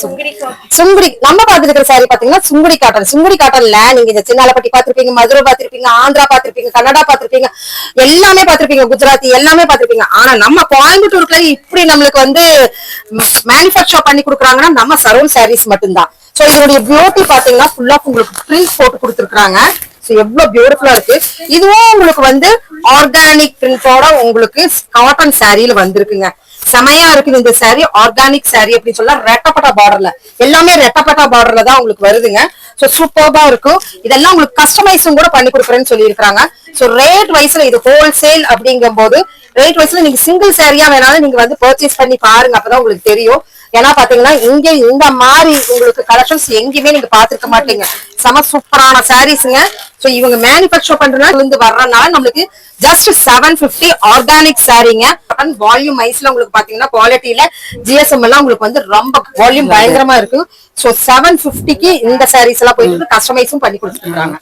சுங்குடி நம்ம பாத்துருக்கிற சாரி பாத்தீங்கன்னா சுங்குடி காட்டன்ல நீங்க இந்த சின்னாலப்பட்டி பாத்திருப்பீங்க, மதுரை பாத்திருப்பீங்க, ஆந்திரா பாத்திருப்பீங்க, கன்னடா பாத்திருப்பீங்க, எல்லாமே பாத்திருப்பீங்க, குஜராத்தி எல்லாமே பாத்திருப்பீங்க. ஆனா நம்ம கோயம்புத்தூருக்குள்ள இப்படி நம்மளுக்கு வந்து மேனுபேக்சர் பண்ணி கொடுக்குறாங்கன்னா நம்ம சரவண் சாரீஸ் மட்டும்தான். சோ இதோடைய பியூட்டி பாத்தீங்கன்னா ஃபுல்லா உங்களுக்கு பிரிண்ட் போட்டு கொடுத்துருக்காங்க. எவ்வளவு பியூட்டிஃபுல்லா இருக்கு. இதுவும் உங்களுக்கு வந்து ஆர்கானிக் பிரிண்டோட உங்களுக்கு காட்டன் சாரியில வந்திருக்குங்க. செமையா இருக்குது இந்த சாரி. ஆர்கானிக் சாரி அப்படின்னு சொல்ல ரெட்டப்பட்ட பார்டர்ல எல்லாமே ரெட்டப்பட்ட பார்டர்ல தான் உங்களுக்கு வருதுங்க. சோ சூப்பர்பா இருக்கும். இதெல்லாம் உங்களுக்கு கஸ்டமைஸும் கூட பண்ணி கொடுக்குறேன்னு சொல்லி இருக்காங்க. சோ ரேட் வைஸ்ல இது ஹோல்சேல் அப்படிங்கும் போது ரேட் வைஸ்ல நீங்க சிங்கிள் சாரியா வேணாலும் நீங்க வந்து பர்ச்சேஸ் பண்ணி பாருங்க, அப்பதான் உங்களுக்கு தெரியும். ஏன்னா பாத்தீங்கன்னா இங்க இந்த மாதிரி உங்களுக்கு கலெக்ஷன்ஸ் எங்கேயுமே நீங்க பாத்துருக்க மாட்டீங்க. செம சூப்பரான சாரீஸ்ங்க. சோ இவங்க மேனுபேக்சர் பண்றதுனால இருந்து வர்றதுனால நம்மளுக்கு ஜஸ்ட் 750 ஆர்கானிக் சாரீங்க. வால்யூம் வைஸ்ல உங்களுக்கு பாத்தீங்கன்னா குவாலிட்டியில ஜிஎஸ்எம் எல்லாம் உங்களுக்கு வந்து ரொம்ப வால்யூம் பயங்கரமா இருக்கு. சோ 750க்கு இந்த சாரீஸ் எல்லாம் போயிட்டு கஸ்டமைஸும் பண்ணி கொடுத்துருக்காங்க.